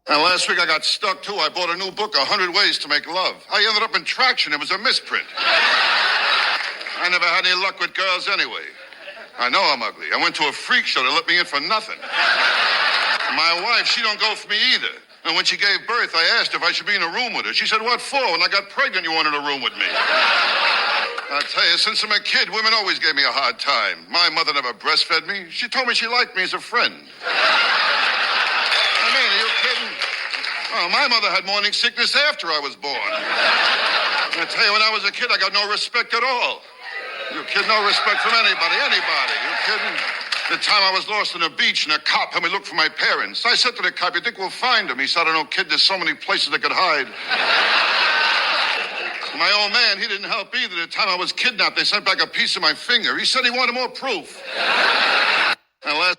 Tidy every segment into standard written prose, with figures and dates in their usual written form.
And last week I got stuck, too. I bought a new book, 100 Ways to Make Love. I ended up in Traction. It was a misprint. I never had any luck with girls anyway. I know I'm ugly. I went to a freak show. They let me in for nothing. My wife, she don't go for me either. And when she gave birth, I asked if I should be in a room with her. She said, what for? When I got pregnant, you wanted a room with me. I tell you, since I'm a kid, women always gave me a hard time. My mother never breastfed me. She told me she liked me as a friend. I mean, are you kidding? Oh, my mother had morning sickness after I was born. I tell you, when I was a kid, I got no respect at all. You kid, no respect from anybody. You kidding? The time I was lost on the beach and a cop had me look for my parents. I said to the cop, you think we'll find them? He said, I don't know, kid, there's so many places they could hide. My old man, he didn't help either. The time I was kidnapped, they sent back a piece of my finger. He said he wanted more proof. And last...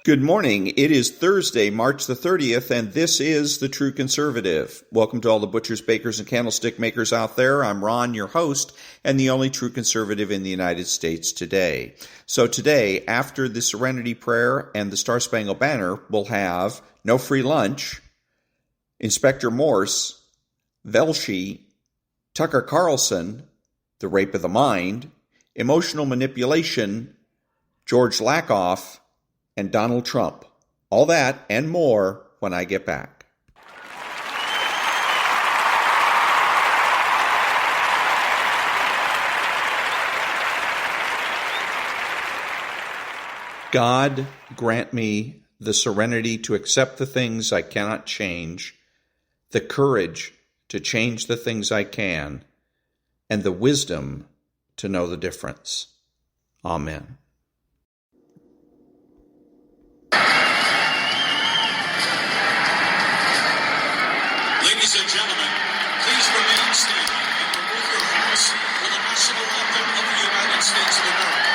Good morning. It is Thursday, March the 30th, and this is The True Conservative. Welcome to all the butchers, bakers, and candlestick makers out there. I'm Ron, your host, and the only true conservative in the United States today. So today, after the Serenity Prayer and the Star-Spangled Banner, we'll have no free lunch, Inspector Morse, Velshi, Tucker Carlson, the rape of the mind, emotional manipulation, George-Lakoff, and Donald Trump. All that and more when I get back. God, grant me the serenity to accept the things I cannot change, the courage to change the things I can, and the wisdom to know the difference. Amen. Ladies and gentlemen, please remain standing and remove your hats for the national anthem of the United States of America.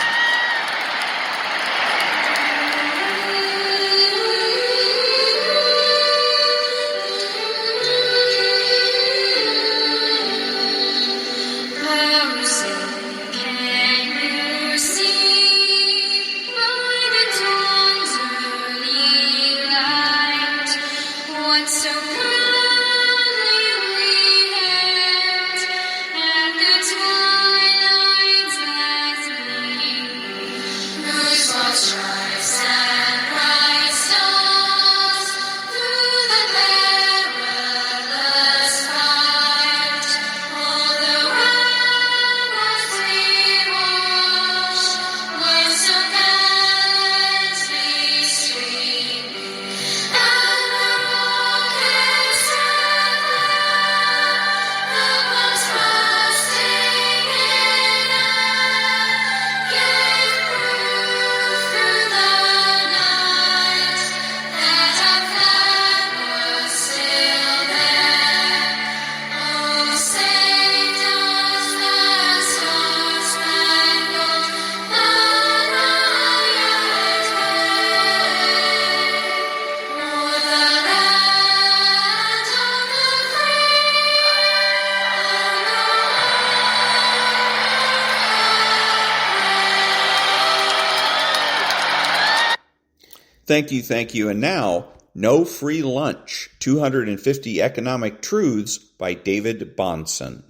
Thank you. And now, No Free Lunch, 250 Economic Truths by David-Bahnsen.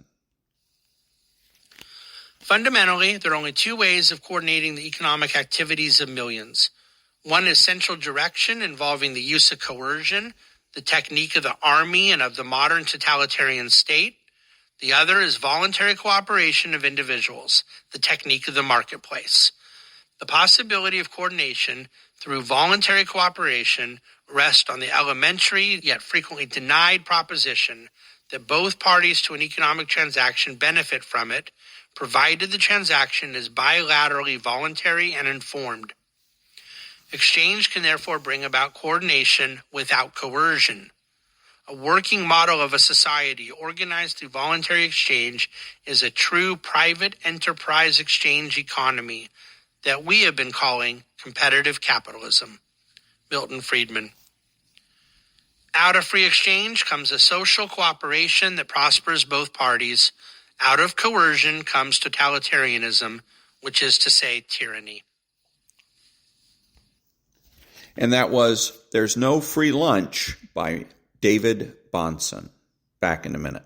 Fundamentally, there are only two ways of coordinating the economic activities of millions. One is central direction involving the use of coercion, the technique of the army and of the modern totalitarian state. The other is voluntary cooperation of individuals, the technique of the marketplace. The possibility of coordination through voluntary cooperation rests on the elementary yet frequently denied proposition that both parties to an economic transaction benefit from it, provided the transaction is bilaterally voluntary and informed. Exchange can therefore bring about coordination without coercion. A working model of a society organized through voluntary exchange is a true private enterprise exchange economy that we have been calling competitive capitalism. Milton Friedman. Out of free exchange comes a social cooperation that prospers both parties. Out of coercion comes totalitarianism, which is to say tyranny. And that was There's No Free Lunch by David-Bahnsen. Back in a minute.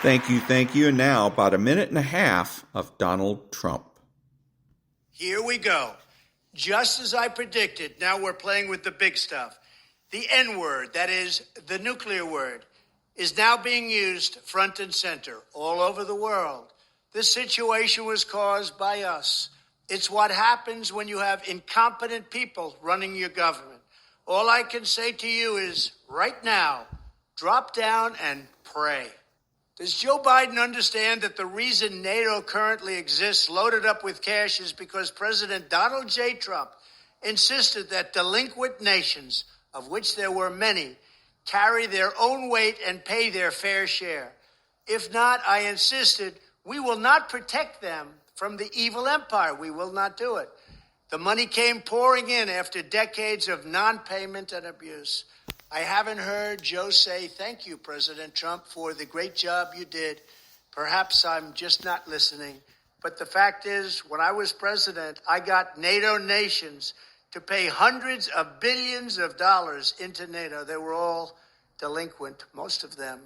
Thank you. And now, about a minute and a half of Donald Trump. Here we go. Just as I predicted, now we're playing with the big stuff. The N-word, that is, the nuclear word, is now being used front and center all over the world. This situation was caused by us. It's what happens when you have incompetent people running your government. All I can say to you is, right now, drop down and pray. Does Joe Biden understand that the reason NATO currently exists loaded up with cash is because President Donald J. Trump insisted that delinquent nations, of which there were many, carry their own weight and pay their fair share? If not, I insisted, we will not protect them from the evil empire. We will not do it. The money came pouring in after decades of non-payment and abuse. I haven't heard Joe say, thank you, President Trump, for the great job you did. Perhaps I'm just not listening. But the fact is, when I was president, I got NATO nations to pay hundreds of billions of dollars into NATO. They were all delinquent, most of them,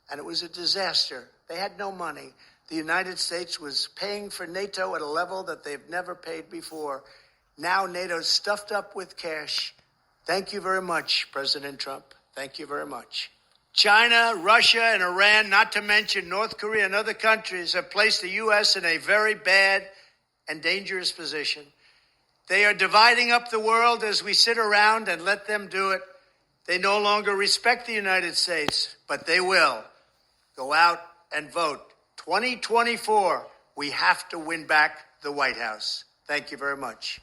and it was a disaster. They had no money. The United States was paying for NATO at a level that they've never paid before. Now NATO's stuffed up with cash. Thank you very much, President Trump. Thank you very much. China, Russia, and Iran, not to mention North Korea and other countries, have placed the U.S. in a very bad and dangerous position. They are dividing up the world as we sit around and let them do it. They no longer respect the United States, but they will. Go out and vote. 2024, we have to win back the White House. Thank you very much.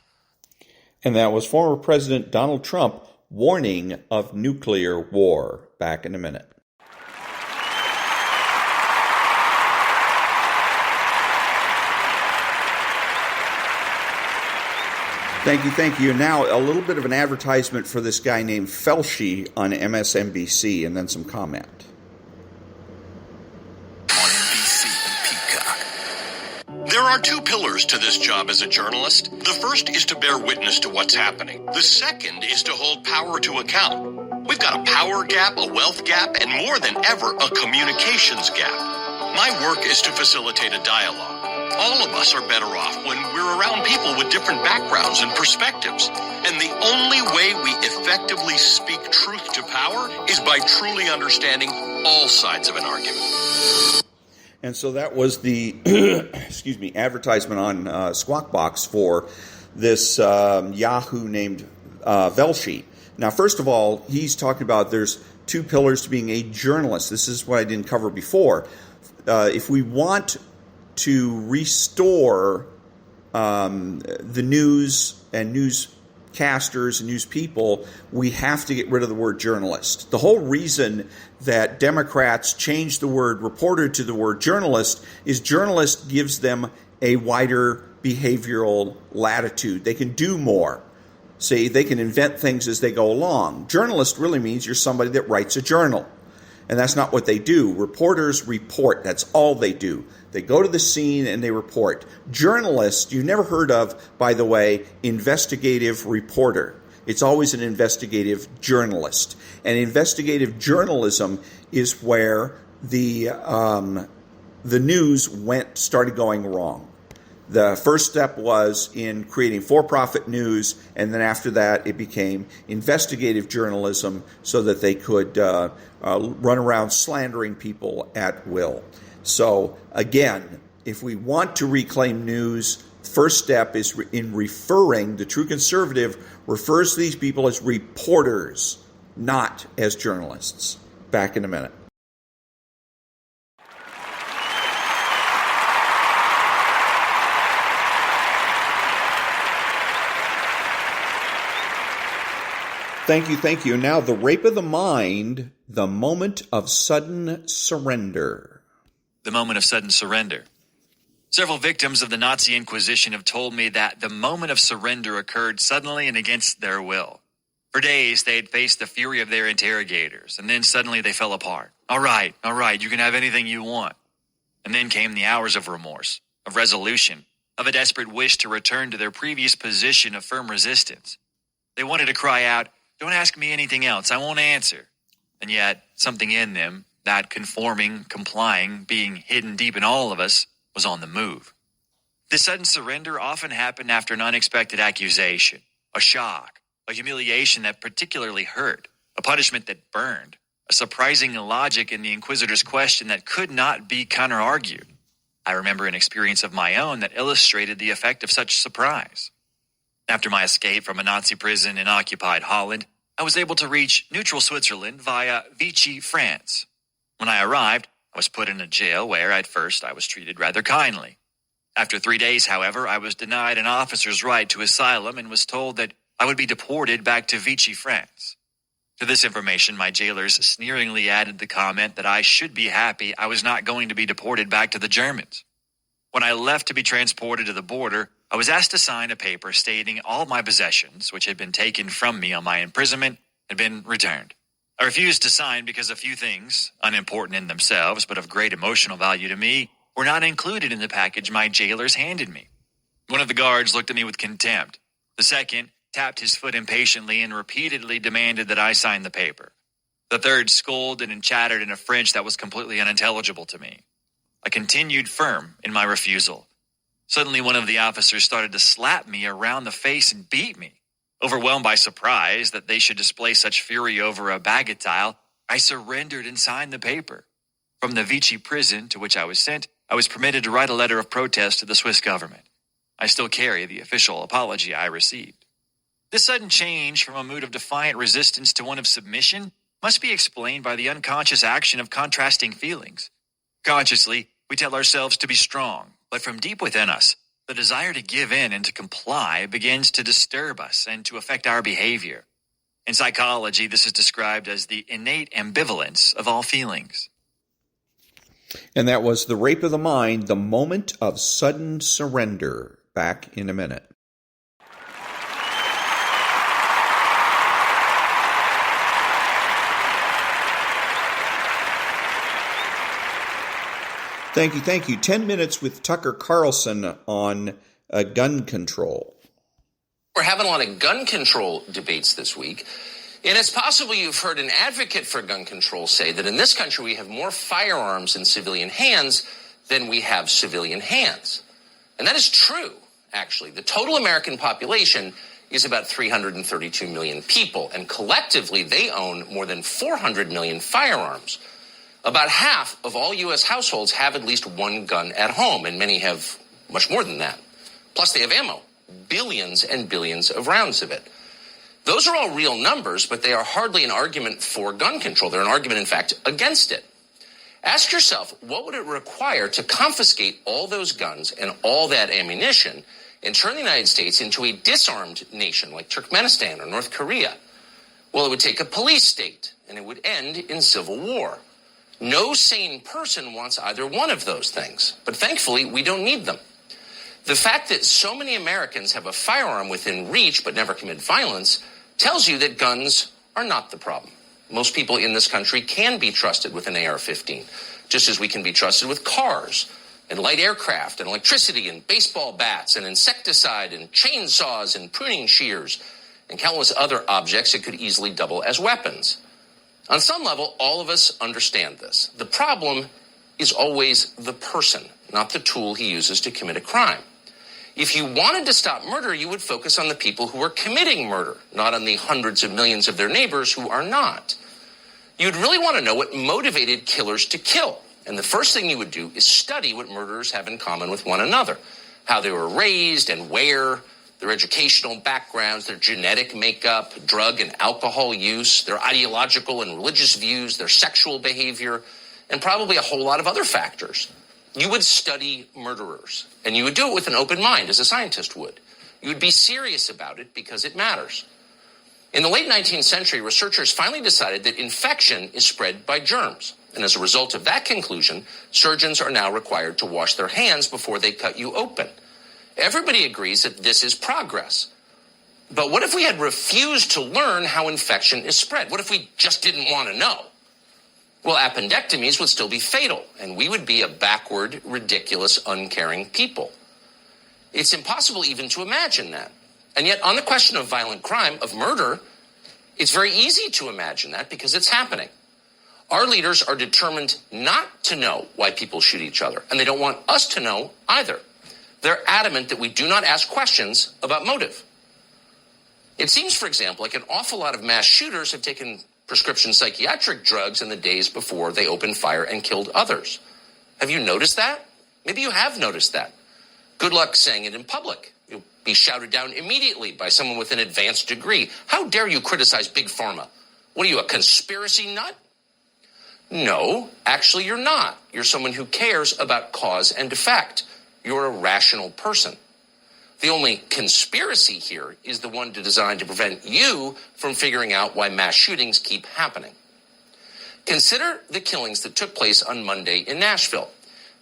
And that was former President Donald Trump warning of nuclear war. Back in a minute. Thank you. Now, a little bit of an advertisement for this guy named Velshi on MSNBC, and then some comment. There are two pillars to this job as a journalist. The first is to bear witness to what's happening. The second is to hold power to account. We've got a power gap, a wealth gap, and more than ever, a communications gap. My work is to facilitate a dialogue. All of us are better off when we're around people with different backgrounds and perspectives. And the only way we effectively speak truth to power is by truly understanding all sides of an argument. And so that was the advertisement on Squawk Box for this Yahoo named Velshi. Now, first of all, he's talking about there's two pillars to being a journalist. This is what I didn't cover before. If we want to restore the news and newscasters and news people, we have to get rid of the word journalist. The whole reason that Democrats changed the word reporter to the word journalist is journalist gives them a wider behavioral latitude. They can do more. See, they can invent things as they go along. Journalist really means you're somebody that writes a journal. And that's not what they do. Reporters report. That's all they do. They go to the scene and they report. Journalists, you've never heard of, by the way, investigative reporter. It's always an investigative journalist. And investigative journalism is where the news started going wrong. The first step was in creating for-profit news, and then after that it became investigative journalism so that they could run around slandering people at will. So again, if we want to reclaim news, first step is in referring, the true conservative refers to these people as reporters, not as journalists. Back in a minute. Thank you. Now, the rape of the mind, the moment of sudden surrender. The moment of sudden surrender. Several victims of the Nazi Inquisition have told me that the moment of surrender occurred suddenly and against their will. For days, they had faced the fury of their interrogators, and then suddenly they fell apart. All right, you can have anything you want. And then came the hours of remorse, of resolution, of a desperate wish to return to their previous position of firm resistance. They wanted to cry out, "Don't ask me anything else, I won't answer." And yet, something in them, that conforming, complying, being hidden deep in all of us, was on the move. This sudden surrender often happened after an unexpected accusation, a shock, a humiliation that particularly hurt, a punishment that burned, a surprising illogic in the inquisitor's question that could not be counter-argued. I remember an experience of my own that illustrated the effect of such surprise. After my escape from a Nazi prison in occupied Holland, I was able to reach neutral Switzerland via Vichy, France. When I arrived, I was put in a jail where, at first, I was treated rather kindly. After 3 days, however, I was denied an officer's right to asylum and was told that I would be deported back to Vichy, France. To this information, my jailers sneeringly added the comment that I should be happy I was not going to be deported back to the Germans. When I left to be transported to the border, I was asked to sign a paper stating all my possessions, which had been taken from me on my imprisonment, had been returned. I refused to sign because a few things, unimportant in themselves but of great emotional value to me, were not included in the package my jailers handed me. One of the guards looked at me with contempt. The second tapped his foot impatiently and repeatedly demanded that I sign the paper. The third scolded and chattered in a French that was completely unintelligible to me. I continued firm in my refusal. Suddenly, one of the officers started to slap me around the face and beat me. Overwhelmed by surprise that they should display such fury over a bagatelle, I surrendered and signed the paper. From the Vichy prison to which I was sent, I was permitted to write a letter of protest to the Swiss government. I still carry the official apology I received. This sudden change from a mood of defiant resistance to one of submission must be explained by the unconscious action of contrasting feelings. Consciously, we tell ourselves to be strong, but from deep within us, the desire to give in and to comply begins to disturb us and to affect our behavior. In psychology, this is described as the innate ambivalence of all feelings. And that was The Rape of the Mind, the moment of sudden surrender. Back in a minute. Thank you. 10 minutes with Tucker Carlson on gun control. We're having a lot of gun control debates this week, and it's possible you've heard an advocate for gun control say that in this country we have more firearms in civilian hands than we have civilian hands. And that is true, actually. The total American population is about 332 million people, and collectively they own more than 400 million firearms. About half of all U.S. households have at least one gun at home, and many have much more than that. Plus, they have ammo, billions and billions of rounds of it. Those are all real numbers, but they are hardly an argument for gun control. They're an argument, in fact, against it. Ask yourself, what would it require to confiscate all those guns and all that ammunition and turn the United States into a disarmed nation like Turkmenistan or North Korea? Well, it would take a police state, and it would end in civil war. No sane person wants either one of those things, but thankfully, we don't need them. The fact that so many Americans have a firearm within reach but never commit violence tells you that guns are not the problem. Most people in this country can be trusted with an AR-15, just as we can be trusted with cars and light aircraft and electricity and baseball bats and insecticide and chainsaws and pruning shears and countless other objects that could easily double as weapons. On some level, all of us understand this. The problem is always the person, not the tool he uses to commit a crime. If you wanted to stop murder, you would focus on the people who are committing murder, not on the hundreds of millions of their neighbors who are not. You'd really want to know what motivated killers to kill. And the first thing you would do is study what murderers have in common with one another, how they were raised and where, their educational backgrounds, their genetic makeup, drug and alcohol use, their ideological and religious views, their sexual behavior, and probably a whole lot of other factors. You would study murderers, and you would do it with an open mind, as a scientist would. You would be serious about it because it matters. In the late 19th century, researchers finally decided that infection is spread by germs. And as a result of that conclusion, surgeons are now required to wash their hands before they cut you open. Everybody agrees that this is progress. But what if we had refused to learn how infection is spread? What if we just didn't want to know? Well, appendectomies would still be fatal, and we would be a backward, ridiculous, uncaring people. It's impossible even to imagine that. And yet, on the question of violent crime, of murder, it's very easy to imagine that because it's happening. Our leaders are determined not to know why people shoot each other, and they don't want us to know either. They're adamant that we do not ask questions about motive. It seems, for example, like an awful lot of mass shooters have taken prescription psychiatric drugs in the days before they opened fire and killed others. Have you noticed that? Maybe you have noticed that. Good luck saying it in public. You'll be shouted down immediately by someone with an advanced degree. How dare you criticize Big Pharma? What are you, a conspiracy nut? No, actually you're not. You're someone who cares about cause and effect. You're a rational person. The only conspiracy here is the one designed to prevent you from figuring out why mass shootings keep happening. Consider the killings that took place on Monday in Nashville.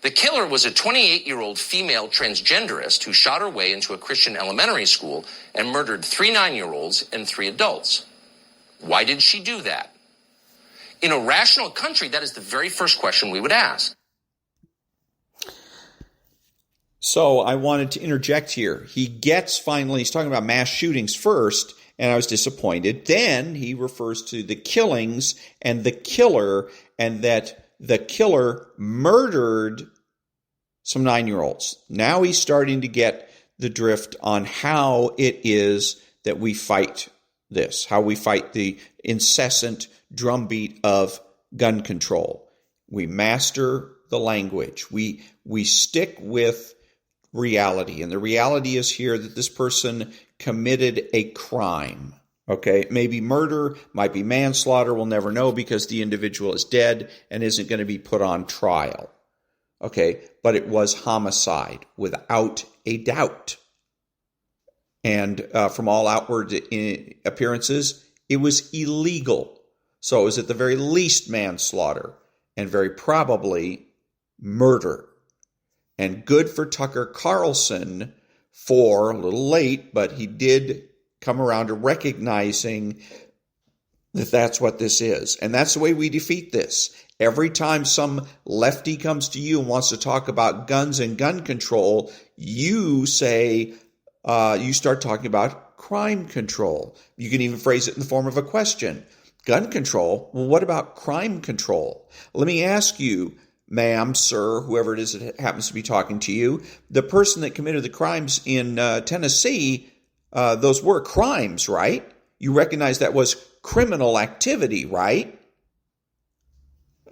The killer was a 28-year-old female transgenderist who shot her way into a Christian elementary school and murdered 3 9-year-olds and 3 adults. Why did she do that? In a rational country, that is the very first question we would ask. So I wanted to interject here. He's talking about mass shootings first, and I was disappointed. Then he refers to the killings and the killer, and that the killer murdered some 9-year-olds. Now he's starting to get the drift on how it is that we fight this, how we fight the incessant drumbeat of gun control. We master the language. We stick with reality. And the reality is here that this person committed a crime. Okay, it may be murder, might be manslaughter, we'll never know because the individual is dead and isn't going to be put on trial. Okay, but it was homicide without a doubt. And from all outward appearances, it was illegal. So it was at the very least manslaughter and very probably murder. And good for Tucker Carlson for, a little late, but he did come around to recognizing that that's what this is. And that's the way we defeat this. Every time some lefty comes to you and wants to talk about guns and gun control, you say, you start talking about crime control. You can even phrase it in the form of a question. Gun control? Well, what about crime control? Let me ask you, ma'am, sir, whoever it is that happens to be talking to you, the person that committed the crimes in Tennessee, those were crimes, right? You recognize that was criminal activity, right?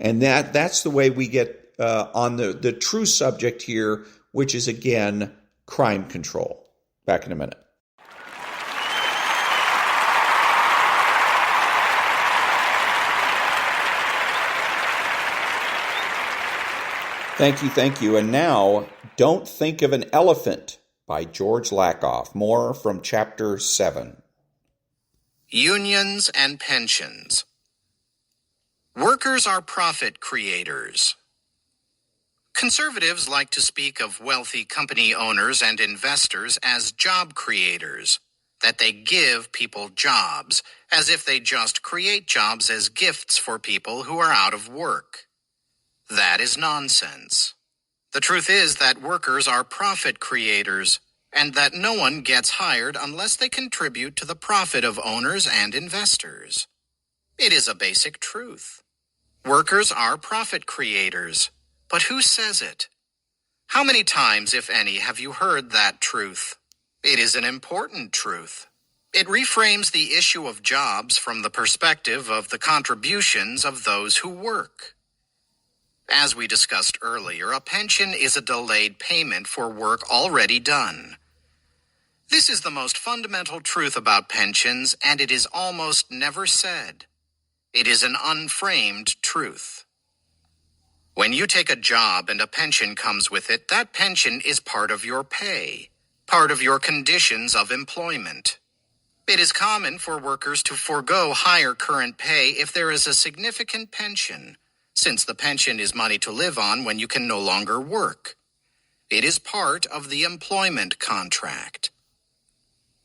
And that's the way we get on the true subject here, which is, again, crime control. Back in a minute. Thank you. And now, Don't Think of an Elephant by George-Lakoff. More from Chapter 7. Unions and pensions. Workers are profit creators. Conservatives like to speak of wealthy company owners and investors as job creators, that they give people jobs, as if they just create jobs as gifts for people who are out of work. That is nonsense. The truth is that workers are profit creators, and that no one gets hired unless they contribute to the profit of owners and investors. It is a basic truth. Workers are profit creators, but who says it? How many times, if any, have you heard that truth? It is an important truth. It reframes the issue of jobs from the perspective of the contributions of those who work. As we discussed earlier, a pension is a delayed payment for work already done. This is the most fundamental truth about pensions, and it is almost never said. It is an unframed truth. When you take a job and a pension comes with it, that pension is part of your pay, part of your conditions of employment. It is common for workers to forego higher current pay if there is a significant pension, since the pension is money to live on when you can no longer work. It is part of the employment contract.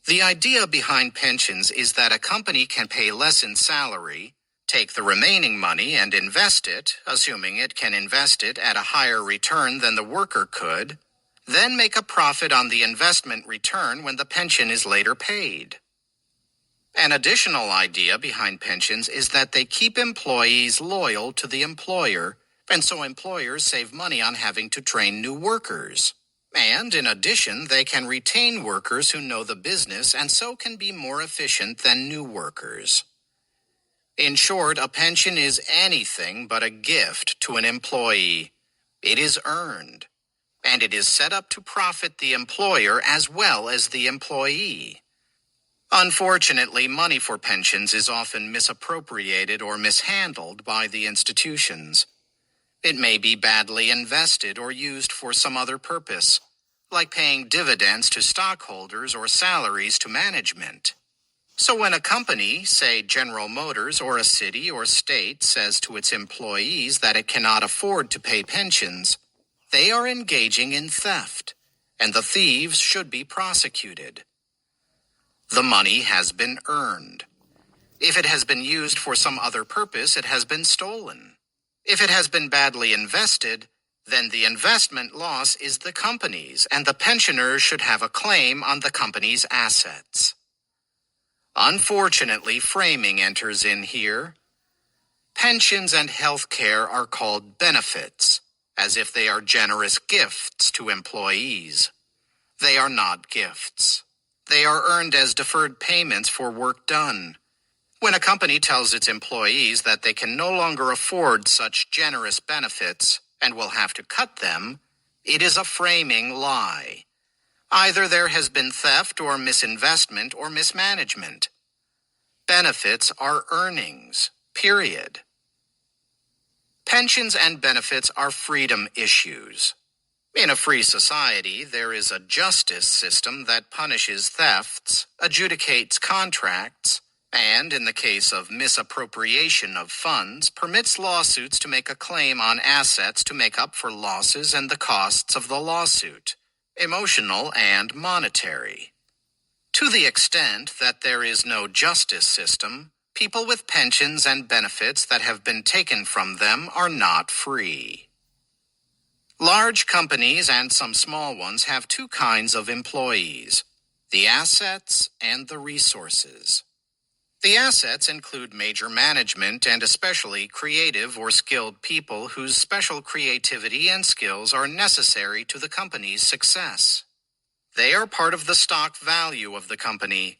The idea behind pensions is that a company can pay less in salary, take the remaining money and invest it, assuming it can invest it at a higher return than the worker could, then make a profit on the investment return when the pension is later paid. An additional idea behind pensions is that they keep employees loyal to the employer, and so employers save money on having to train new workers. And in addition, they can retain workers who know the business and so can be more efficient than new workers. In short, a pension is anything but a gift to an employee. It is earned, and it is set up to profit the employer as well as the employee. Unfortunately, money for pensions is often misappropriated or mishandled by the institutions. It may be badly invested or used for some other purpose, like paying dividends to stockholders or salaries to management. So when a company, say General Motors or a city or state, says to its employees that it cannot afford to pay pensions, they are engaging in theft, and the thieves should be prosecuted. The money has been earned. If it has been used for some other purpose, it has been stolen. If it has been badly invested, then the investment loss is the company's, and the pensioners should have a claim on the company's assets. Unfortunately, framing enters in here. Pensions and health care are called benefits, as if they are generous gifts to employees. They are not gifts. They are earned as deferred payments for work done. When a company tells its employees that they can no longer afford such generous benefits and will have to cut them, it is a framing lie. Either there has been theft or misinvestment or mismanagement. Benefits are earnings, period. Pensions and benefits are freedom issues. In a free society, there is a justice system that punishes thefts, adjudicates contracts, and, in the case of misappropriation of funds, permits lawsuits to make a claim on assets to make up for losses and the costs of the lawsuit, emotional and monetary. To the extent that there is no justice system, people with pensions and benefits that have been taken from them are not free. Large companies and some small ones have two kinds of employees: the assets and the resources. The assets include major management and especially creative or skilled people whose special creativity and skills are necessary to the company's success. They are part of the stock value of the company.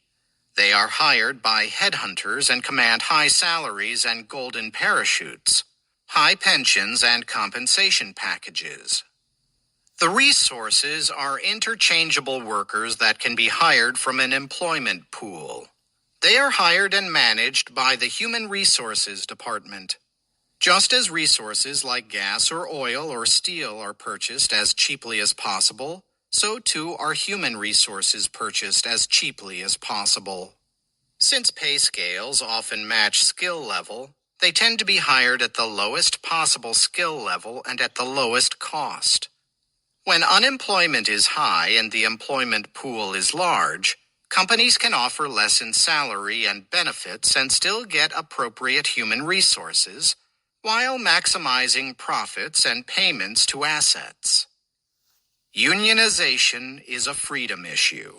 They are hired by headhunters and command high salaries and golden parachutes, high pensions and compensation packages. The resources are interchangeable workers that can be hired from an employment pool. They are hired and managed by the Human Resources Department. Just as resources like gas or oil or steel are purchased as cheaply as possible, so too are human resources purchased as cheaply as possible. Since pay scales often match skill level, they tend to be hired at the lowest possible skill level and at the lowest cost. When unemployment is high and the employment pool is large, companies can offer less in salary and benefits and still get appropriate human resources, while maximizing profits and payments to assets. Unionization is a freedom issue.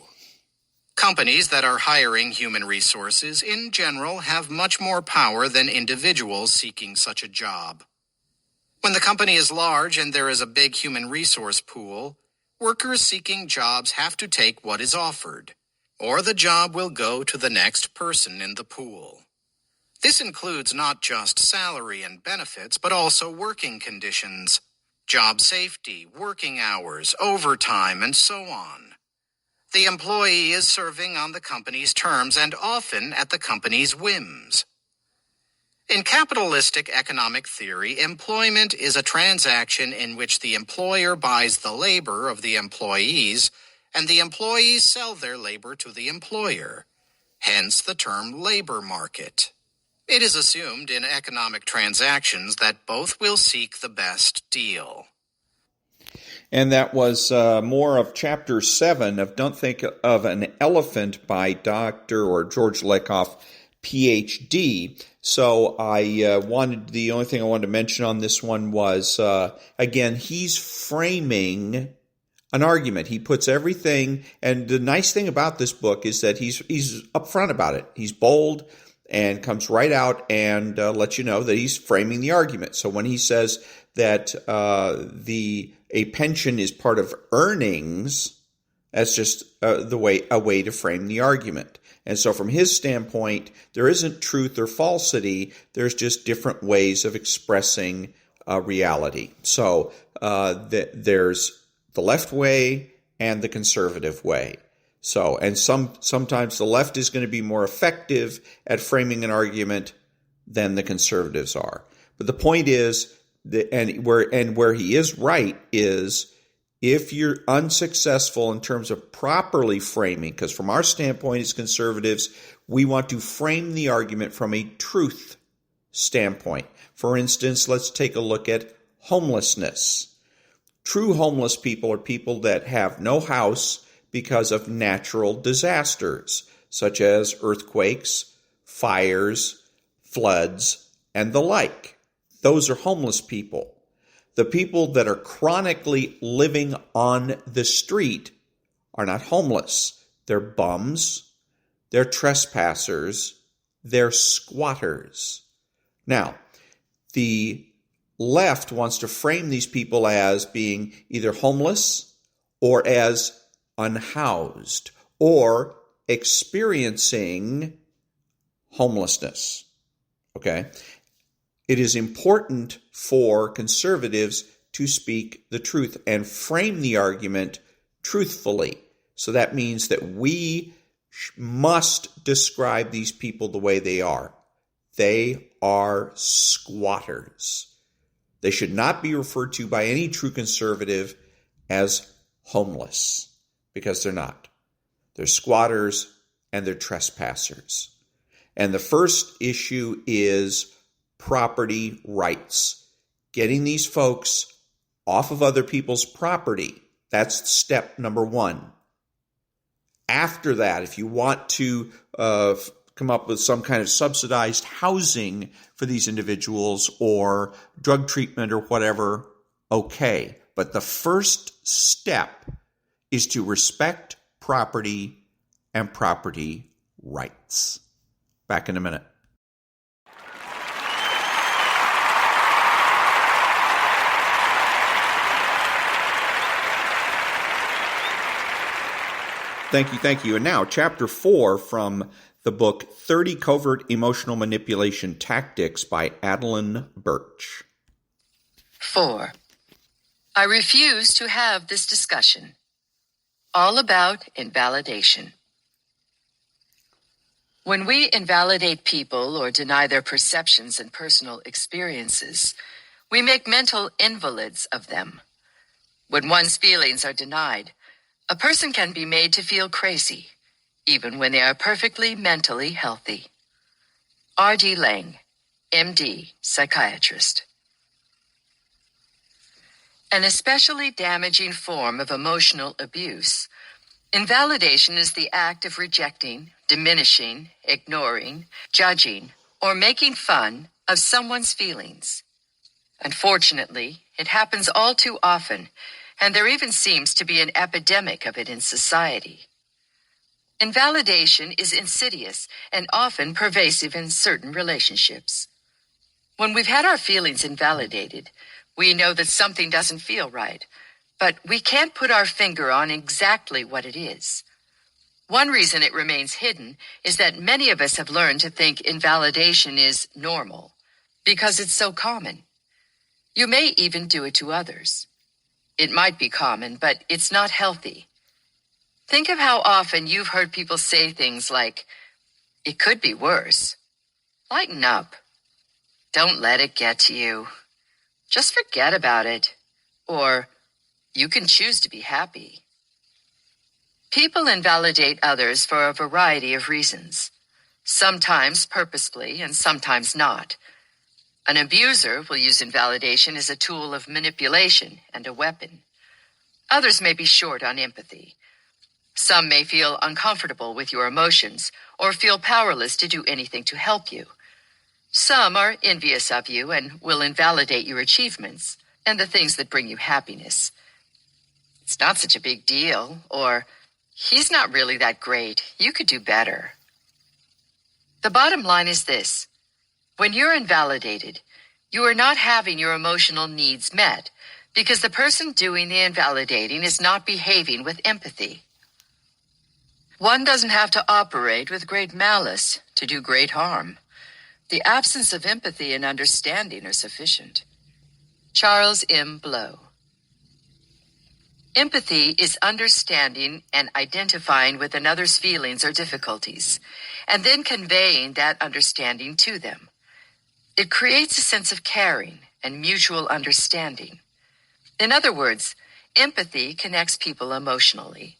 Companies that are hiring human resources in general have much more power than individuals seeking such a job. When the company is large and there is a big human resource pool, workers seeking jobs have to take what is offered, or the job will go to the next person in the pool. This includes not just salary and benefits, but also working conditions, job safety, working hours, overtime, and so on. The employee is serving on the company's terms and often at the company's whims. In capitalistic economic theory, employment is a transaction in which the employer buys the labor of the employees and the employees sell their labor to the employer, hence the term labor market. It is assumed in economic transactions that both will seek the best deal. And that was more of Chapter 7 of Don't Think of an Elephant by Dr. or George-Lakoff, Ph.D. So the only thing I wanted to mention on this one was, again, he's framing an argument. He puts everything, and the nice thing about this book is that he's upfront about it. He's bold and comes right out and lets you know that he's framing the argument. So when he says that a pension is part of earnings, that's just a way to frame the argument. And so from his standpoint, there isn't truth or falsity. There's just different ways of expressing reality. So there's the left way and the conservative way. So, and sometimes the left is going to be more effective at framing an argument than the conservatives are. But the point is, where he is right is, if you're unsuccessful in terms of properly framing, because from our standpoint as conservatives, we want to frame the argument from a truth standpoint. For instance, let's take a look at homelessness. True homeless people are people that have no house because of natural disasters, such as earthquakes, fires, floods, and the like. Those are homeless people. The people that are chronically living on the street are not homeless. They're bums, they're trespassers, they're squatters. Now, the left wants to frame these people as being either homeless or as unhoused or experiencing homelessness. Okay? It is important for conservatives to speak the truth and frame the argument truthfully. So that means that we must describe these people the way they are. They are squatters. They should not be referred to by any true conservative as homeless, because they're not. They're squatters and they're trespassers. And the first issue is property rights. Getting these folks off of other people's property. That's step number one. After that, if you want to come up with some kind of subsidized housing for these individuals or drug treatment or whatever, okay. But the first step is to respect property and property rights. Back in a minute. Thank you. And now, Chapter 4 from the book 30 Covert Emotional Manipulation Tactics by Adelyn-Birch. 4. I refuse to have this discussion. All about invalidation. When we invalidate people or deny their perceptions and personal experiences, we make mental invalids of them. When one's feelings are denied, a person can be made to feel crazy, even when they are perfectly mentally healthy. R.D. Lang, M.D., psychiatrist. An especially damaging form of emotional abuse, invalidation is the act of rejecting, diminishing, ignoring, judging, or making fun of someone's feelings. Unfortunately, it happens all too often, and there even seems to be an epidemic of it in society. Invalidation is insidious and often pervasive in certain relationships. When we've had our feelings invalidated, we know that something doesn't feel right, but we can't put our finger on exactly what it is. One reason it remains hidden is that many of us have learned to think invalidation is normal because it's so common. You may even do it to others. It might be common, but it's not healthy. Think of how often you've heard people say things like, "It could be worse. Lighten up. Don't let it get to you. Just forget about it." Or, "You can choose to be happy." People invalidate others for a variety of reasons, sometimes purposefully and sometimes not. An abuser will use invalidation as a tool of manipulation and a weapon. Others may be short on empathy. Some may feel uncomfortable with your emotions or feel powerless to do anything to help you. Some are envious of you and will invalidate your achievements and the things that bring you happiness. It's not such a big deal, or he's not really that great. You could do better. The bottom line is this. When you're invalidated, you are not having your emotional needs met because the person doing the invalidating is not behaving with empathy. One doesn't have to operate with great malice to do great harm. The absence of empathy and understanding are sufficient. Charles M. Blow. Empathy is understanding and identifying with another's feelings or difficulties, and then conveying that understanding to them. It creates a sense of caring and mutual understanding. In other words, empathy connects people emotionally.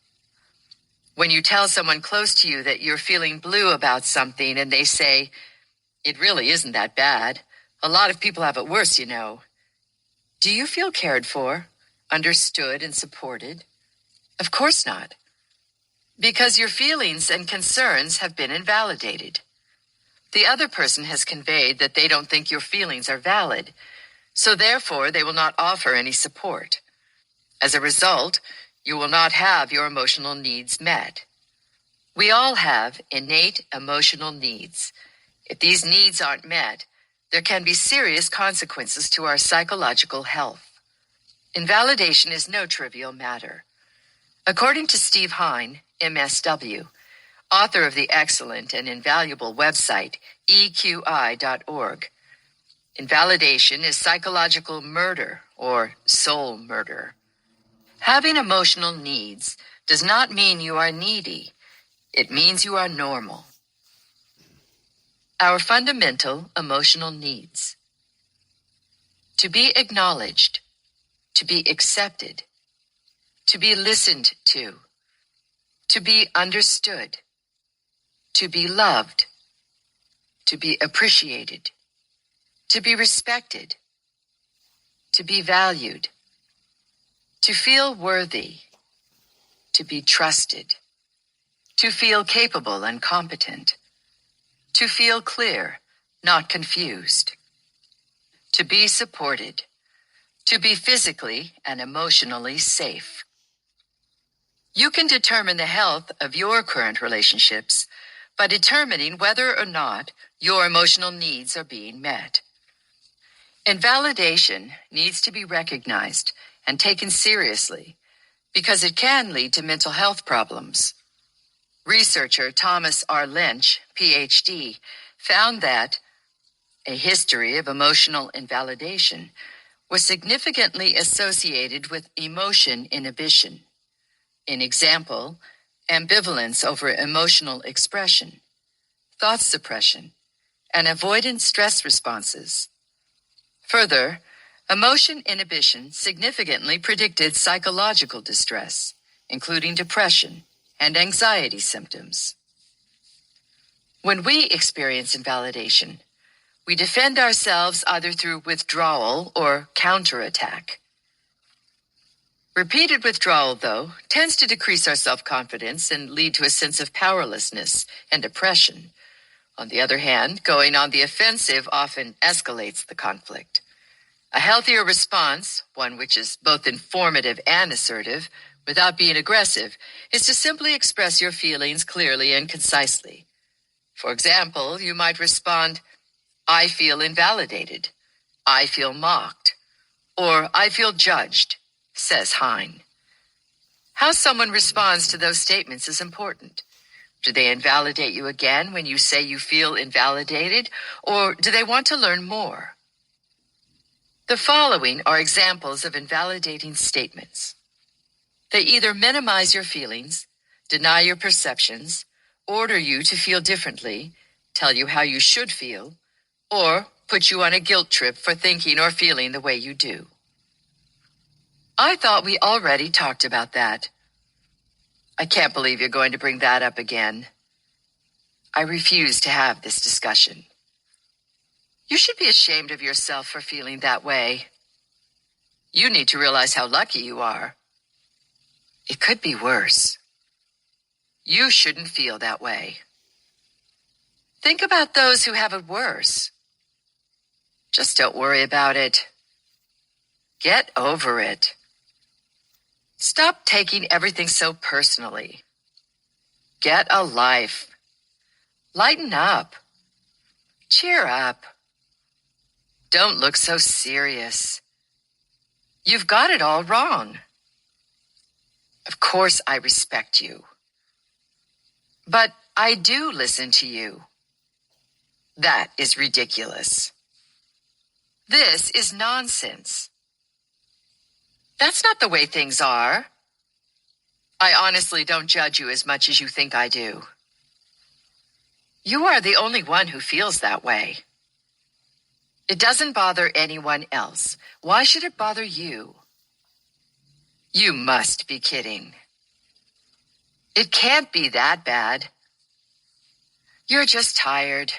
When you tell someone close to you that you're feeling blue about something and they say, "It really isn't that bad. A lot of people have it worse, you know." Do you feel cared for, understood, and supported? Of course not. Because your feelings and concerns have been invalidated. The other person has conveyed that they don't think your feelings are valid, so therefore they will not offer any support. As a result, you will not have your emotional needs met. We all have innate emotional needs. If these needs aren't met, there can be serious consequences to our psychological health. Invalidation is no trivial matter. According to Steve Hine, MSW, author of the excellent and invaluable website EQI.org, invalidation is psychological murder or soul murder. Having emotional needs does not mean you are needy. It means you are normal. Our fundamental emotional needs: to be acknowledged, to be accepted, to be listened to be understood, to be loved, to be appreciated, to be respected, to be valued, to feel worthy, to be trusted, to feel capable and competent, to feel clear, not confused, to be supported, to be physically and emotionally safe. You can determine the health of your current relationships by determining whether or not your emotional needs are being met. Invalidation needs to be recognized and taken seriously because it can lead to mental health problems. Researcher Thomas R. Lynch, Ph.D., found that a history of emotional invalidation was significantly associated with emotion inhibition. In example, ambivalence over emotional expression, thought suppression, and avoidant stress responses. Further, emotion inhibition significantly predicted psychological distress, including depression and anxiety symptoms. When we experience invalidation, we defend ourselves either through withdrawal or counterattack. Repeated withdrawal, though, tends to decrease our self-confidence and lead to a sense of powerlessness and depression. On the other hand, going on the offensive often escalates the conflict. A healthier response, one which is both informative and assertive, without being aggressive, is to simply express your feelings clearly and concisely. For example, you might respond, "I feel invalidated," "I feel mocked," or "I feel judged," says Hine. How someone responds to those statements is important. Do they invalidate you again when you say you feel invalidated, or do they want to learn more? The following are examples of invalidating statements. They either minimize your feelings, deny your perceptions, order you to feel differently, tell you how you should feel, or put you on a guilt trip for thinking or feeling the way you do. I thought we already talked about that. I can't believe you're going to bring that up again. I refuse to have this discussion. You should be ashamed of yourself for feeling that way. You need to realize how lucky you are. It could be worse. You shouldn't feel that way. Think about those who have it worse. Just don't worry about it. Get over it. Stop taking everything so personally. Get a life. Lighten up. Cheer up. Don't look so serious. You've got it all wrong. Of course I respect you. But I do listen to you. That is ridiculous. This is nonsense. That's not the way things are. I honestly don't judge you as much as you think I do. You are the only one who feels that way. It doesn't bother anyone else. Why should it bother you? You must be kidding. It can't be that bad. You're just tired.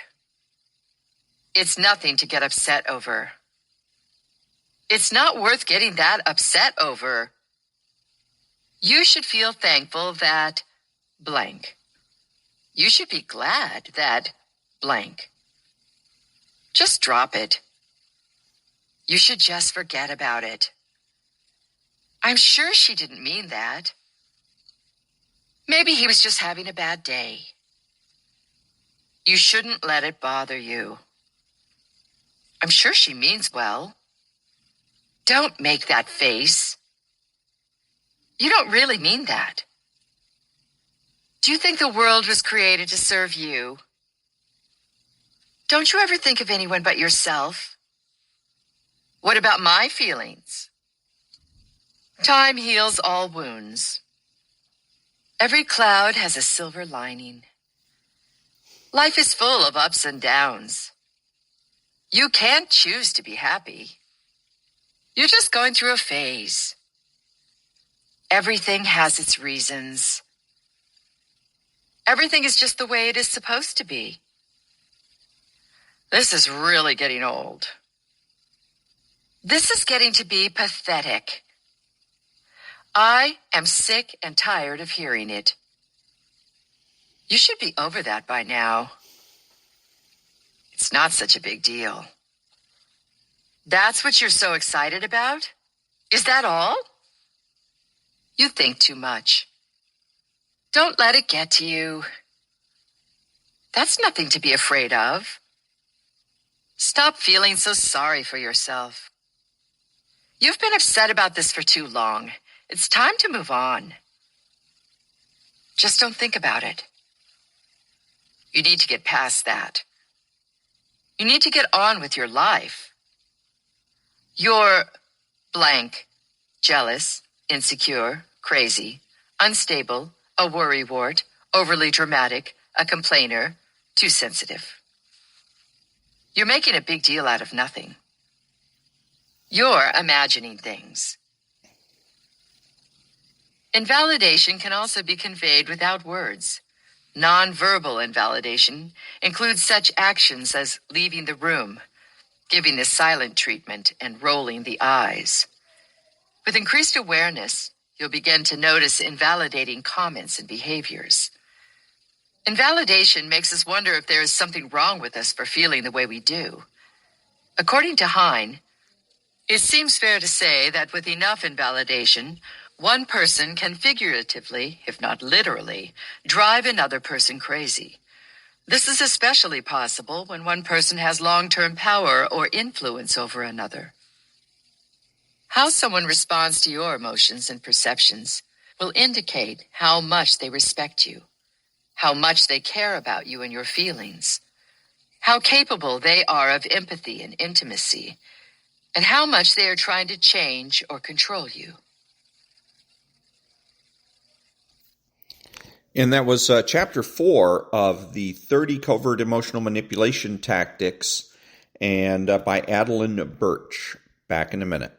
It's nothing to get upset over. It's not worth getting that upset over. You should feel thankful that blank. You should be glad that blank. Just drop it. You should just forget about it. I'm sure she didn't mean that. Maybe he was just having a bad day. You shouldn't let it bother you. I'm sure she means well. Don't make that face. You don't really mean that. Do you think the world was created to serve you? Don't you ever think of anyone but yourself? What about my feelings? Time heals all wounds. Every cloud has a silver lining. Life is full of ups and downs. You can't choose to be happy. You're just going through a phase. Everything has its reasons. Everything is just the way it is supposed to be. This is really getting old. This is getting to be pathetic. I am sick and tired of hearing it. You should be over that by now. It's not such a big deal. That's what you're so excited about? Is that all? You think too much. Don't let it get to you. That's nothing to be afraid of. Stop feeling so sorry for yourself. You've been upset about this for too long. It's time to move on. Just don't think about it. You need to get past that. You need to get on with your life. You're blank, jealous, insecure, crazy, unstable, a worrywart, overly dramatic, a complainer, too sensitive. You're making a big deal out of nothing. You're imagining things. Invalidation can also be conveyed without words. Nonverbal invalidation includes such actions as leaving the room, giving the silent treatment, and rolling the eyes. With increased awareness, you'll begin to notice invalidating comments and behaviors. Invalidation makes us wonder if there is something wrong with us for feeling the way we do. According to Hine, it seems fair to say that with enough invalidation, one person can figuratively, if not literally, drive another person crazy. This is especially possible when one person has long-term power or influence over another. How someone responds to your emotions and perceptions will indicate how much they respect you, how much they care about you and your feelings, how capable they are of empathy and intimacy, and how much they are trying to change or control you. And that was Chapter 4 of the 30 Covert Emotional Manipulation Tactics, and by Adelyn-Birch. Back in a minute.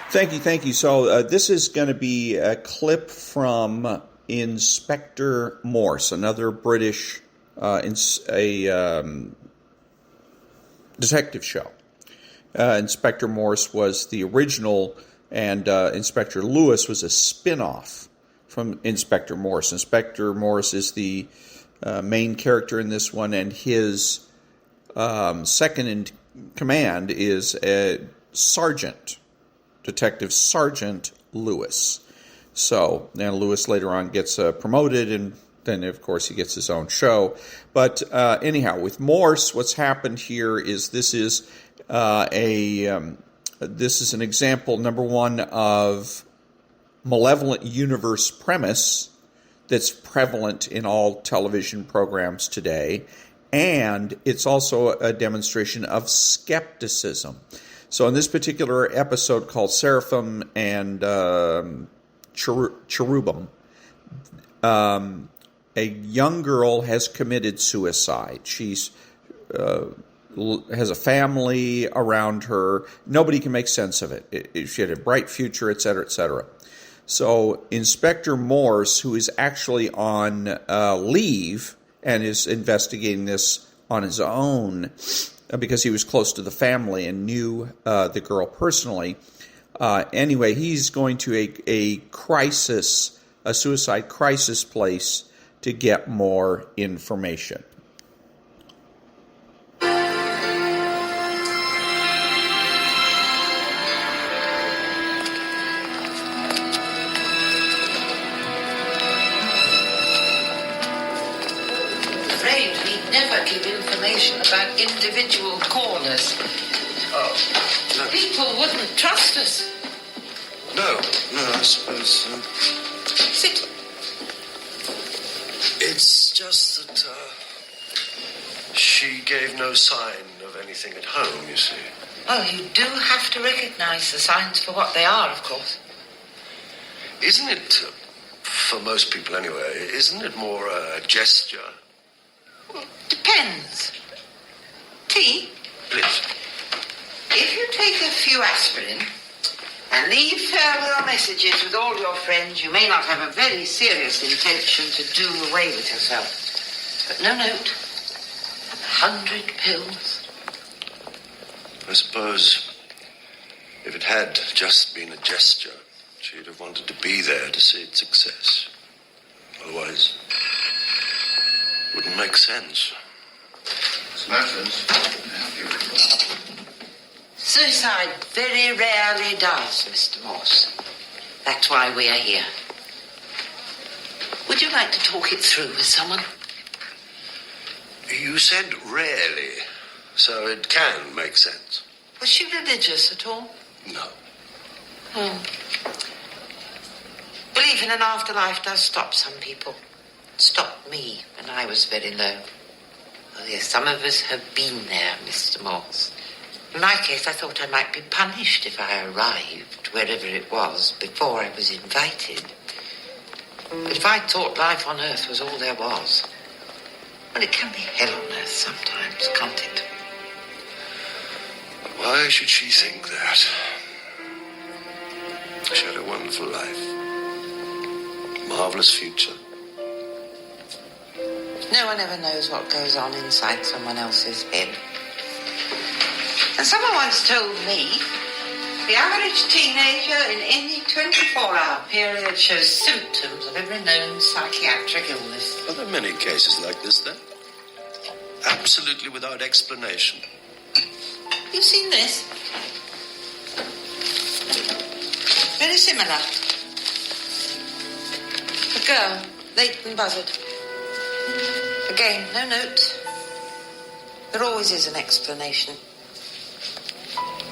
Thank you. So this is going to be a clip from Inspector Morse, another British detective show. Inspector Morse was the original, and Inspector Lewis was a spin-off from Inspector Morse. Inspector Morse is the main character in this one, and his second in command is a sergeant, Detective Sergeant Lewis. So, now Lewis later on gets promoted, and then, of course, he gets his own show. But anyhow, with Morse, what's happened here is this is this is an example, number one, of malevolent universe premise that's prevalent in all television programs today, and it's also a demonstration of skepticism. So in this particular episode called Seraphim and Cherubim, a young girl has committed suicide. She's has a family around her. Nobody can make sense of it. She had a bright future, etc., etc. So Inspector Morse, who is actually on leave and is investigating this on his own because he was close to the family and knew the girl personally. Anyway, he's going to a suicide crisis place to get more information. Give information about individual callers. Oh, no. People wouldn't trust us. No, I suppose. Sit. It's just that she gave no sign of anything at home, you see. Oh, you do have to recognize the signs for what they are, of course. Isn't it, for most people anyway, isn't it more a gesture? Well, depends. Tea? Please. If you take a few aspirin and leave farewell messages with all your friends, you may not have a very serious intention to do away with yourself. But no note. 100 pills. I suppose if it had just been a gesture, she'd have wanted to be there to see its success. Otherwise, it wouldn't make sense. Suicide very rarely does, Mr. Morse. That's why we are here. Would you like to talk it through with someone? You said rarely, so it can make sense. Was she religious at all? No. Belief in an afterlife does stop some people. It stopped me when I was very low. Oh, yes, some of us have been there, Mr. Morse. In my case, I thought I might be punished if I arrived, wherever it was, before I was invited. But if I thought life on Earth was all there was, well, it can be hell on Earth sometimes, can't it? Why should she think that? She had a wonderful life. Marvelous future. No one ever knows what goes on inside someone else's head. And someone once told me the average teenager in any 24-hour period shows symptoms of every known psychiatric illness. Are there many cases like this, then? Absolutely without explanation. You've seen this? Very similar. A girl, late and buzzard. Again, no note. There always is an explanation.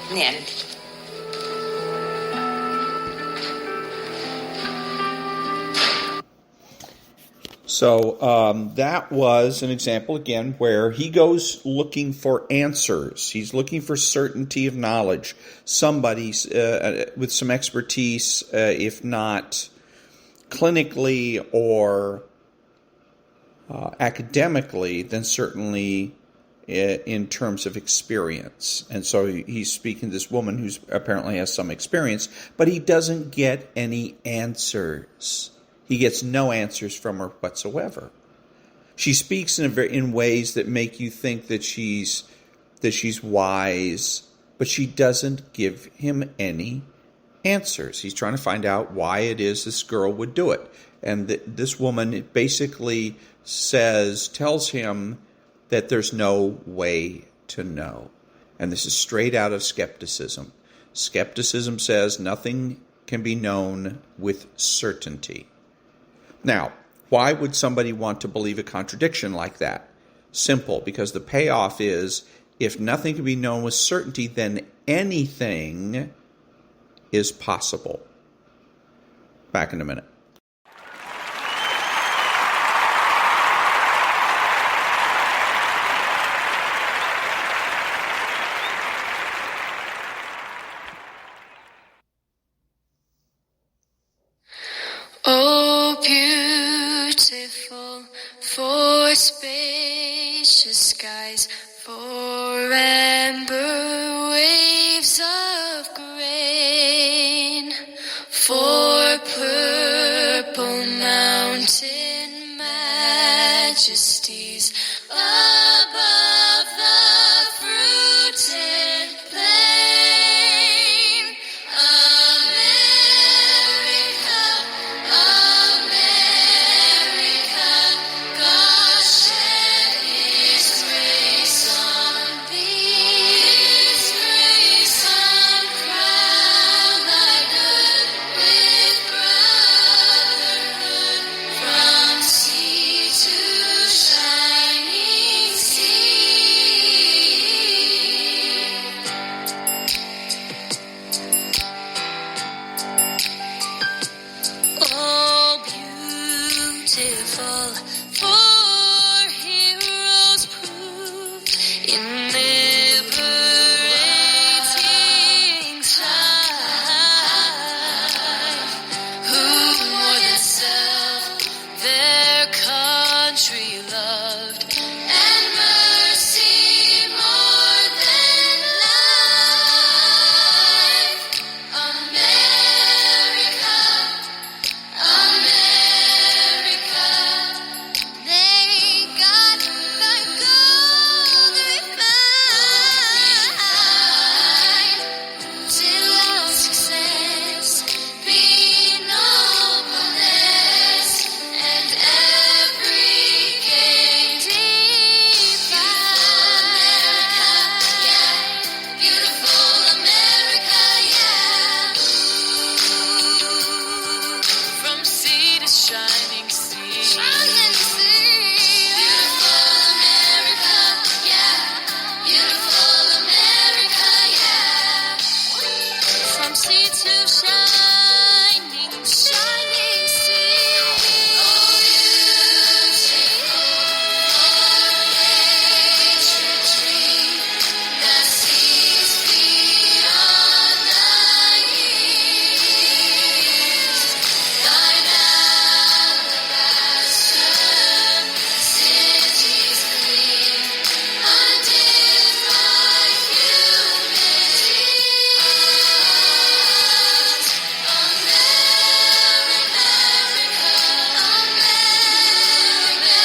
In the end. So that was an example, again, where he goes looking for answers. He's looking for certainty of knowledge. Somebody with some expertise, if not clinically or academically, then certainly in terms of experience. And so he's speaking to this woman who apparently has some experience, but he doesn't get any answers. He gets no answers from her whatsoever. She speaks in ways that make you think that she's wise, but she doesn't give him any answers. He's trying to find out why it is this girl would do it. And this woman basically tells him that there's no way to know. And this is straight out of skepticism. Skepticism says nothing can be known with certainty. Now, why would somebody want to believe a contradiction like that? Simple, because the payoff is, if nothing can be known with certainty, then anything is possible. Back in a minute. Oh, beautiful for spacious skies, for amber waves of grain, for purple mountain majesties above the fruited plain. America, God shed His grace on thee, His grace uncrowned thy good with brotherhood, from sea to shining sea. Oh, beautiful for heroes proved in liberating strife, who more than self their country loved, and mercy more than life. America, they got the gold refined, till all success be nobleness, and every gain defined. Yeah, beautiful America, yeah. From sea to shining sea. Shining sea. Beautiful America, yeah. Beautiful America, yeah. From sea to shining, shining sea. Oh, beautiful nature tree that sees beyond the east. Thine alabaster cities gleam, undimmed by human tears. America,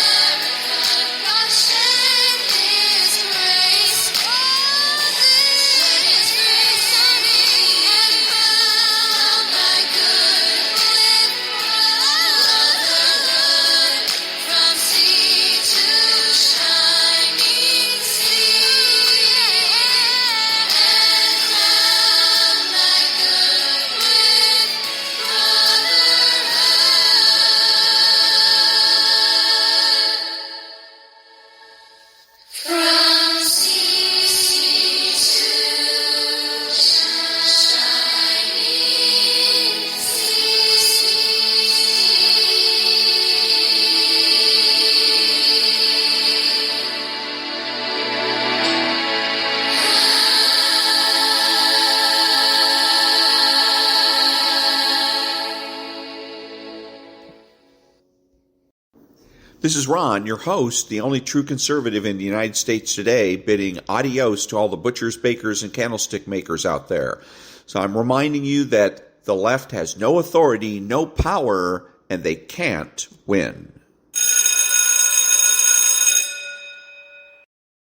God shed His grace on thee, His grace on thee, and crowned thy good with brotherhood, from sea to shining sea, and crowned thy good with brotherhood, from sea to shining This is Ron, your host, the only true conservative in the United States today, bidding adios to all the butchers, bakers, and candlestick makers out there. So I'm reminding you that the left has no authority, no power, and they can't win.